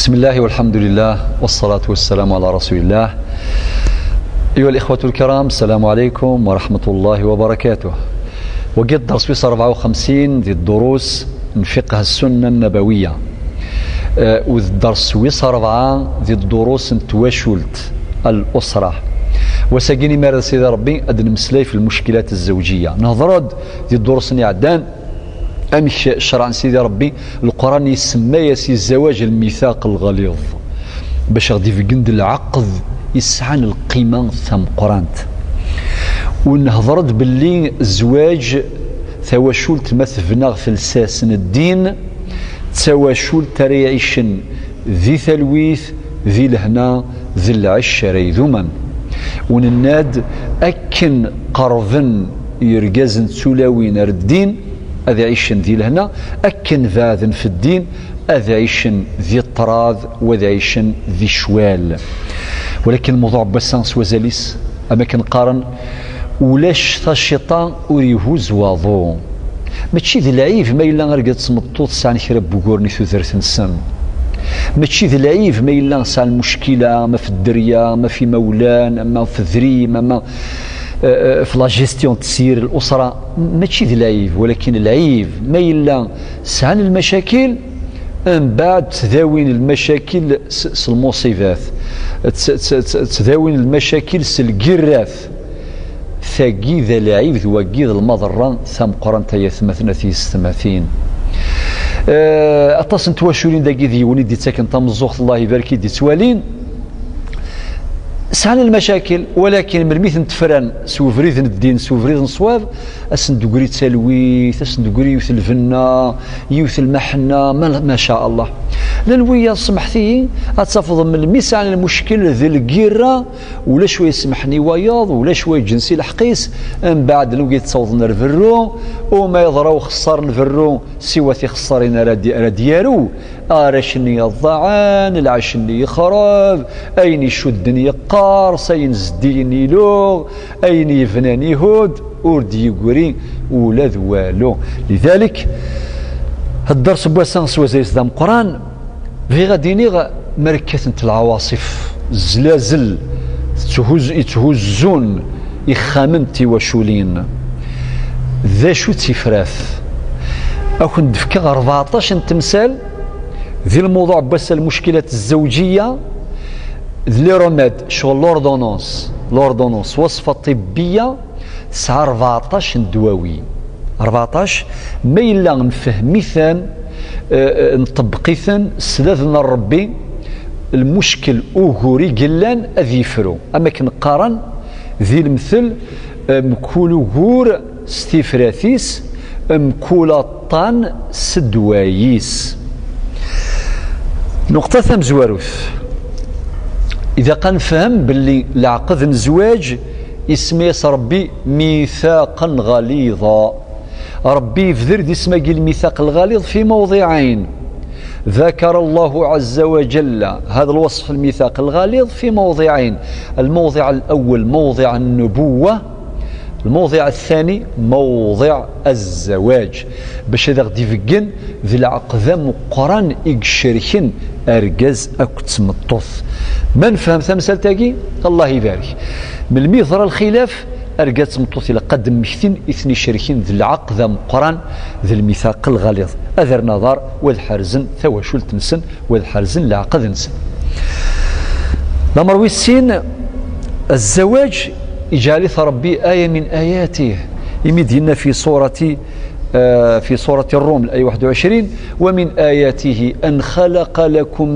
بسم الله والحمد لله والصلاة والسلام على رسول الله. أيها الإخوة الكرام، السلام عليكم ورحمة الله وبركاته. وقد درس في 54 دي الدروس من فقه السنة النبوية، والدرس ويص 4 دي الدروس تواشلت الأسرة. وساقيني مارد سيدي ربي أدن مسلاي في المشكلات الزوجية. نهضرد دي الدروس نعدان أمش شرع سيدي ربي القرآن يسمى يسي الزواج الميثاق الغليظ باش غادي في قند العقد يسعان القيمة ثم قرانت. ونهضرت باللي الزواج ثواشول تمثفنا فلساسن الدين، تواشول تريعيشن ذي ثلويث ذي الهنا ذي العشري ذمن. ونناد أكن قرضن يرقازن سلاوين الدين أذ عيشن ذي لهنا، أكن ذاذن في الدين أذ عيشن ذي الطراذ وذ عيشن ذي شوال. ولكن الموضوع بسانس وزاليس أما كنقارن ولاش ثا الشيطان وريهو زواضو ماشي ذي العيف ما إلا غير تسمطو تسعني خرب بوكورني ثوثرث نسن، ماشي ذي العيف ما إلا نسعى المشكلة ما في الدرية ما في مولان أما في الذريم أما في لا جيستيون تسير الأسرة، ماشي ذي العيب. ولكن العيب ما إلا سعن المشاكل من بعد تداوين المشاكل المصيبات، تداوين المشاكل القراث ثاقي ذا العيب ذواقي ذا المضرة ثم قرن تيثمثنا في الثماثين. أتصن تواشولين داقي ذي وليد دي تاكن تمزوخ الله يبارك دي توالين سعنا المشاكل. ولكن مرميث نتفران سوفريذ الدين سوفريذ نصواب اسندقري تلويث اسندقري يوث الفنا يوث المحنة ما شاء الله. لنويا سمحتي أتفضل من الميس عن المشكل ذي القيرة ولا شوية سمحني وياض ولا شوية جنسي الحقيس من بعد لو جيت تصوض نرفرو وما يضرو خسار نفرو سوى خسارين رديارو راشني الضعان العشني يخرب أين يشدني يقار سين زديني لوغ أين يفناني يهود وردي يقوري ولا ذوالو. لذلك الدرس بواسان سوى زي سدام قرآن في غاديني مركزة العواصف زلازل يتهزون يخامنتي وشولين ذا شو تفراث أو كنت دفكا 14 تمثال ذي الموضوع بس المشكلات الزوجية ذي رماد شغل لوردونونس وصفة طبية تسعة 14 دواوي 14 ما إلا نفهميثان نطبقيثان سلادنا ربي المشكل أوهوري قلان أذيفرو. أما كنقارن ذي المثل مكولو غور ستيفراثيس مكولا طان سدوايس. نقطة ثم زواروث إذا كان فهم باللي العقد الزواج اسمي ربي ميثاقا غليظا. ربي في ذرد اسمه الميثاق الغليظ في موضعين. ذكر الله عز وجل هذا الوصف الميثاق الغليظ في موضعين. الموضع الأول موضع النبوة، الموضع الثاني موضع الزواج. باش هذا غادي يفقن ذي العقد مقرن يقشركن أرجاز أكت مطوث. من فهم ثمثال تاقي الله يبارك من الميثر الخلاف أرجاز مطوث إلى قدم مكثين إثني شركين ذي العقد مقرن ذي الميثاق الغليظ. أذر نظر وذ حرزن ثواشول تنسن وذ حرزن لعقد نسن. الأمر والسين الزواج يجعل ربي آية من آياته يمدينا في سورة الروم الآية 21 ومن آياته أن خلق لكم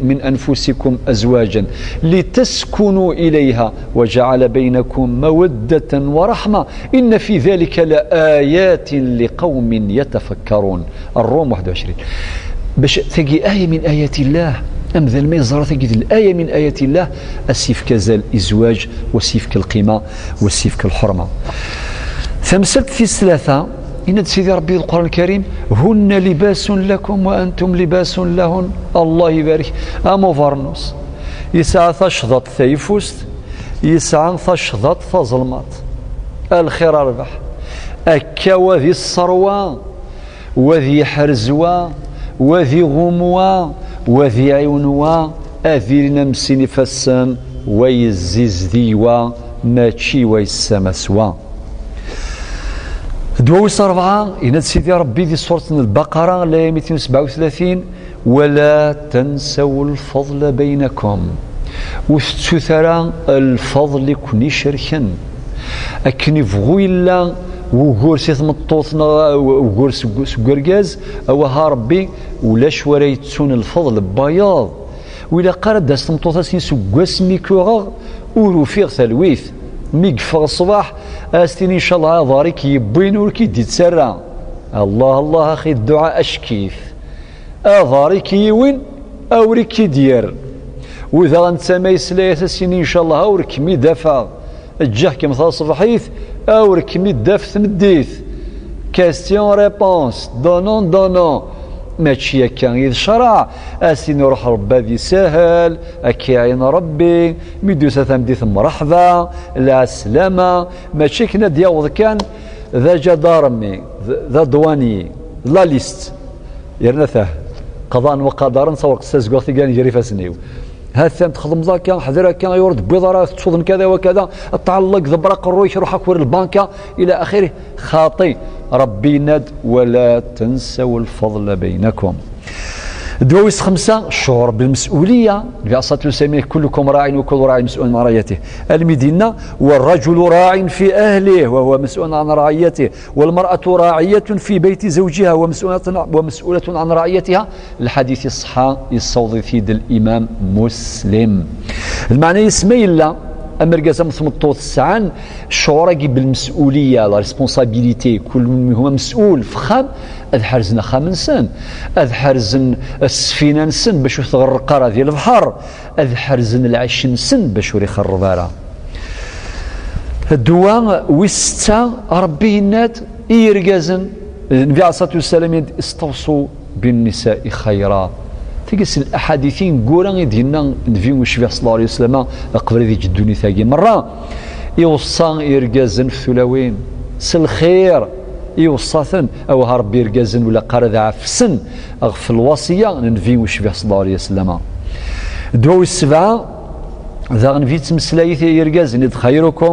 من أنفسكم أزواجا لتسكنوا إليها وجعل بينكم مودة ورحمة إن في ذلك لآيات لقوم يتفكرون. الروم 21 باش تجي آية من آيات الله أمثل ما يزرى تجد الآية من آيات الله السيف كزال الإزواج وسيف كالقيمة وسيف كالحرمة. ثمثلت في الثلاثة إن سيدي ربي القرآن الكريم هن لباس لكم وأنتم لباس لهن. الله يبارك أمو فارنوس يسعى ثشضت ثيفوست يسعى ثشضت ثظلمات الخير أربح أكا وذي الصروة وذي حرزوة وذي غموة وذي عيونوا أذيرنا مسيني فالسم ويزيز ديوا ماشي ويسامسوا. دواويس 4 يناد سيدي ربي ذي سورة البقرة الآية 237 ولا تنسوا الفضل بينكم وستثرى الفضل كوني شركا أكني فغو إلا وغور سيث مطوطنا وغور سكركاز أوها ربي ولاش وريتسون الفضل بياض وإلا قارد داست مطوطا سين سكواس ميكوغ وروفيغ ثلويث ميقفغ الصباح أستين إن شاء الله ضاريك يبين ولكي تسرى الله الله أخي الدعاء أشكيف ضاريك يوين أوريك دير وإذا غنتسامى يسلا أساسين إن شاء الله أوريك مي دافع الجاه كمثال الصباحيث أوريك مي داف تمديث كاستيون ريبونس دونون دونون ماشي هكا إذ شرع أسين روح ربي ذي سهل أكي عين ربي ميدوسة تمديث مرحبا لا سلامة ماشي كنا دياوض كان ذا جدارمي ذا دواني لا ليست يرنثه قضاء وقدرا نصور قصاص قوتي كان يجري فاسنيو هذا تخدم ذاك حذرك كان يورد بيضرة تصودن كذا وكذا تعلق ذبرق الرويش يروح اكور البنكة الى اخره خاطي ربي ند ولا تنسوا الفضل بينكم. دواويس 5 الشعور بالمسؤولية النبي عليه الصلاة والسلام كلكم راع وكل راع مسؤول عن رعيته المدينة والرجل راع في أهله وهو مسؤول عن رعيته والمرأة راعية في بيت زوجها ومسؤولة عن رعيتها الحديث الصحة الصوضي في الإمام مسلم. المعنى يسمي الله أمريكا مثمطوط السعان الشعور بالمسؤولية لا ريسبونسابيليتي كل هما مسؤول فخام أذ حرزنا خامنسان أذ حرزن السفينة نسن باش تغرق راه ديال البحر أذ حرزن العش نسن باش يخرب راه الدواء ويستا ربي يناد يرقازن النبي عليه الصلاة والسلام استوصوا بالنساء خيرا تيجس الأحاديثين قورا يدينا نبي وشفيه صلى الله عليه وسلم قبل ذي جدوني ثاقي مرة يوصى يرقازن في ثلاوين سالخير يوصاثن أو هرب يرقازن ولا قارد عفسن في الوصية نبي وشفيه صلى الله عليه وسلم. دواوي 7 ذا نبي تمسلايث يرقازن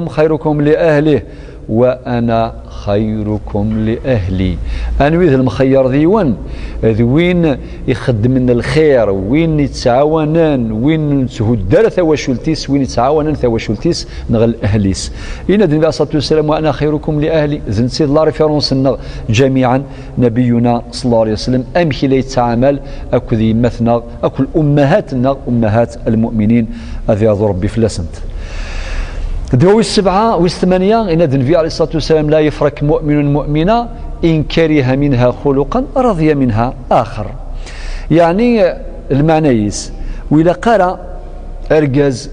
خيركم لأهله وأنا خيركم لأهلي. أنا ويذ المخير ذيوان ذوين يخدم من الخير وين يتعاونان وين تهدر ثواشلتيس وين يتعاونان ثواشلتيس نغل أهليس. إن النبي عليه الصلاة والسلام وأنا خيركم لأهلي زن سيد الله ريفيرونس جميعا نبينا صلى الله عليه وسلم أمشي لي يتعامل أكو ذي مثنى أكو أمهاتنا أمهات المؤمنين أذي ربي فلسنت. دواوي 7 و 8 إن النبي عليه الصلاة والسلام لا يفرك مؤمن مؤمنة إن كره منها خلقا رضي منها آخر. يعني المعنيس وإلا قرأ أرجاز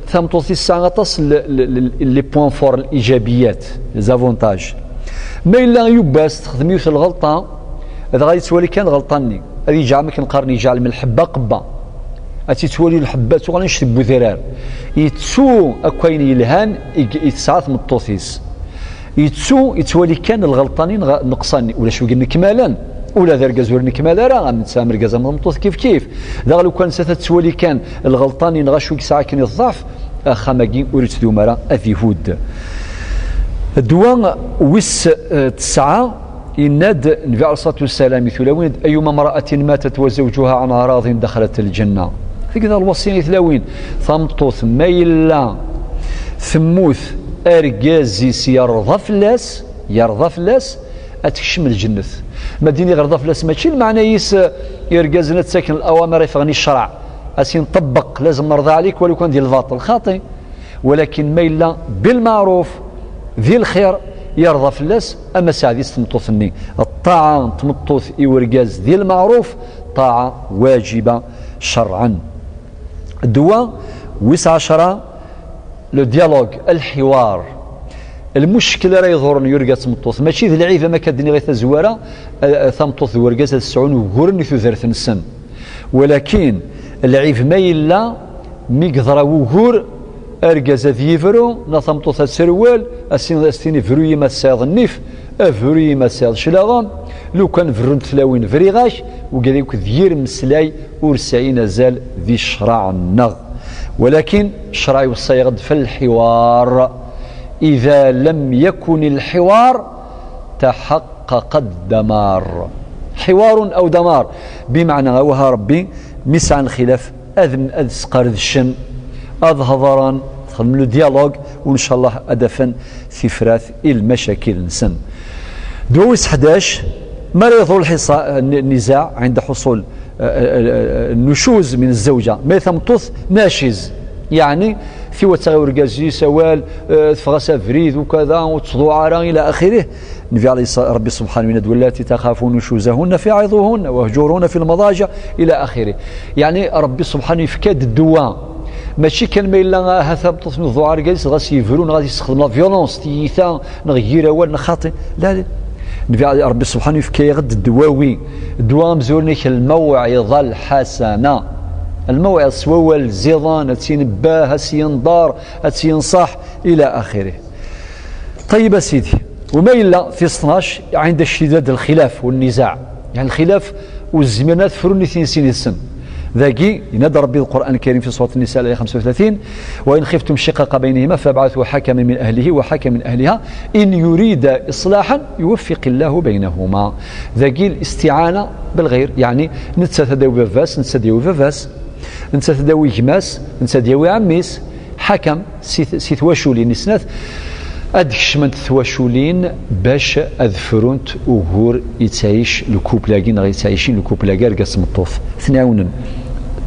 ثمتوثي الساعة تصل لي بوان فور الإيجابيات لزافونتاج ما إلا يباس تخدميو في الغلطة إذا غادي تولي كان غلطاني هذه يجعل نقارني يجعل من الحبة قبة أتي تولي الحبات وغادي نشتي بوذرار يتسو أكوين يلهان يتسعات من الطوثيس يتولي كان الغلطانين نقصاني ولا شو قلنا كمالا ولا ذا رقاز ورني كمالا راه نتسامر رقاز مطوث كيف ذا لو كان ستتولي كان الغلطانين غشوك ساعة كان الضعف خماقين وريت ذو مرا أذي هود. الدواء وس 9 يناد النبي عليه الصلاة والسلام ثلاوين أيما امرأة ماتت وزوجها عن أراض دخلت الجنة. هكذا الوصية ثلاوين ثمطوث ميلا ثموث أرقازيس يرضى فلاس أتكشم الجنة مديني غرضى فلاس ماشي المعنى يس يرقازنا تساكن الأوامر يفغني الشرع أسين طبق لازم نرضى عليك ولو كان ديال الباطل خاطئ ولكن ميلا بالمعروف ذي الخير يرضى فلاس أما سعديس تمطوثني الطاعة تمطوث إورقاز ذي المعروف طاعة واجبة شرعا. الدواء 19 لو ديالوج الحوار المشكله راه يظهر يرقى تمطوث ماشي ذي العيفه ما كدني غير تزواره ثمطوث ورقاز السعون وغورني ثوثرث السن ولكن العيف ما يلا ميقدر وغور ارقاز ذيفرو نثمطوث السروال السين فروي ما سايض النيف فروي ما سايض شلاغا لو كان فرنت تلاوين فريغاش وقال لك ذير مسلاي ورسعين زال ذي شرع النغ، ولكن شرع يوصي في الحوار. إذا لم يكن الحوار تحقق الدمار، حوار أو دمار، بمعنى وها ربي مسعى الخلاف أذن أذسقر الشن أظهران خدم له ديالوج، وإن شاء الله أدفن في فراث المشاكل نسن. دويس 11 مريض النزاع عند حصول النشوز من الزوجة ما ثمطث ناشز، يعني في وتغير جازي سوال تفغسا فريد وكذا وتصدوعارا إلى آخره. النبي عليه ربي سبحانه من واللاتي تخافون نشوزهن فعظوهن واهجروهن في المضاجع إلى آخره. يعني ربي سبحانه يفكاد الدواء، ماشي كان ما الا هذا بطوط من الذعار جالس غادي يفرون غادي يستخدم لا فيولونس تيثا نغير ولا نخاطي، لا النبي ربي سبحانه يفكي غد الدواوي، الدواء مزورنيك الموعظه الحسنه، الموعظه سواوى الزيضان تينباه تينضار تينصح الى اخره. طيب سيدي، وما الا في 12 عند اشتداد الخلاف والنزاع، يعني الخلاف والزمانات فروني ثين السن ذاكي ينادى ربي القرآن الكريم في سورة النساء الآية 35 وإن خفتم شقاق بينهما فابعثوا حكما من أهله وحكما من أهلها إن يريد إصلاحا يوفق الله بينهما. ذاكي الاستعانة بالغير، يعني نتسداوي فاس نتسداوي فاس نتسداوي جماس نتسداوي عميس حكم سي ثواشولين نسنات أدكشمنت ثواشولين باش أذفرونت أغور يتعيش الكوبلاكين غير يتعيشين الكوبلاكار قسم الطوف ثناونا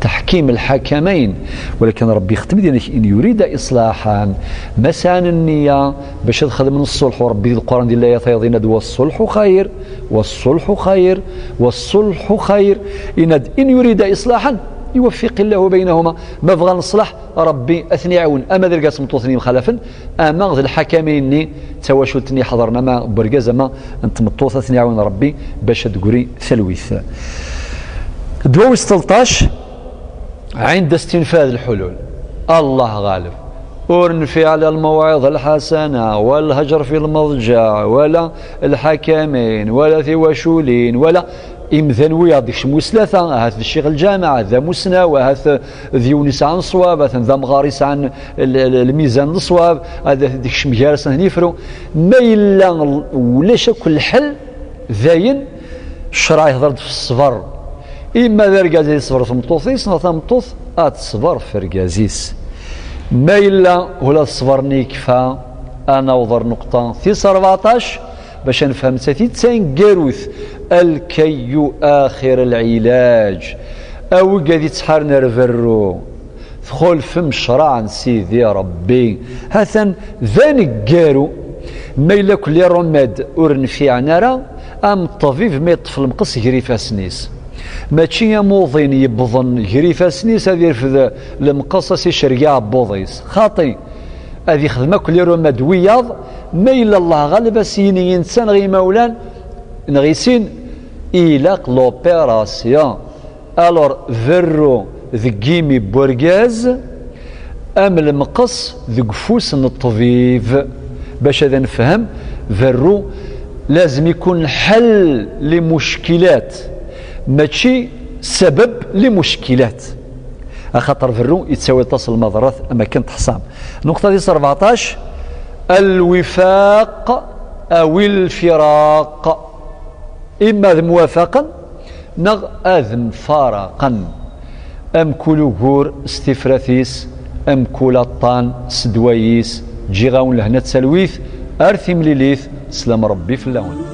تحكيم الحكمين، ولكن ربي يختم ديالك إن يريد إصلاحا مسان النية باش تخدم من الصلح. وربي القرآن ديال الآيات يضينا والصلح خير والصلح خير والصلح خير إن يريد إصلاحا يوفق الله بينهما. ما بغى نصلح ربي اثني عون، اما ذا القاسم توثني مخالفا اما ذا الحكمين تواشلتني حضرنا ما برقازه ما انت مطوث اثني عون ربي باش تقري ثلويث. دواوي 13 عند استنفاذ الحلول الله غالب، ورنفي على الموعظة الحسنة والهجر في المضجع ولا الحكمين ولا ثواشولين ولا إمذن وياض يشموس ثلاثة، هذا الشيخ الجامعة ذا مسنا وهذا ذيونس عن صواب ذا مغارس عن الميزان الصواب هذا ديك شمجارس هنيفرو ما إلا ولاش كل حل ذاين الشرع يهضر في الصبر، إما ذا رقازي يصبر في مطوثيس نظام مطوث تصبر في رقازيس، ما إلا ولا صبرني كفا. أنا وضر نقطة في 14 باش نفهم تين قاروث الكي آخر العلاج أو قد تحار نرفرو دخل فم شرع سيدي ربي هثن ذانك قارو ما إلا كل رماد ورنفيعنا راه أم الطبيب ما يطفل مقص يجري سنيس ماشي موظين يبضن يجري سنيس هذا يرفض المقصص يشرقع بوضيس خاطي هذه يخدم كل رماد وياض ما إلا الله غالب سيني إنسان غي مولان نغيسين إلاق لوبيراسيون ألور فرو ذكيمي بورغاز أم المقص ذكفوس الطبيب باش هذا نفهم فرو لازم يكون حل لمشكلات ماشي سبب لمشكلات، خاطر فرو يتساوي تصل المضرات أما كنت حصام. نقطة دي 14 الوفاق أو الفراق، إما ذ موافقا نغ أذم فارقا أم كل غور استفراثيس أم كل الطان سدوايس جيغاون لهنا تسلويث أرثي مليليث سلام ربي في اللون.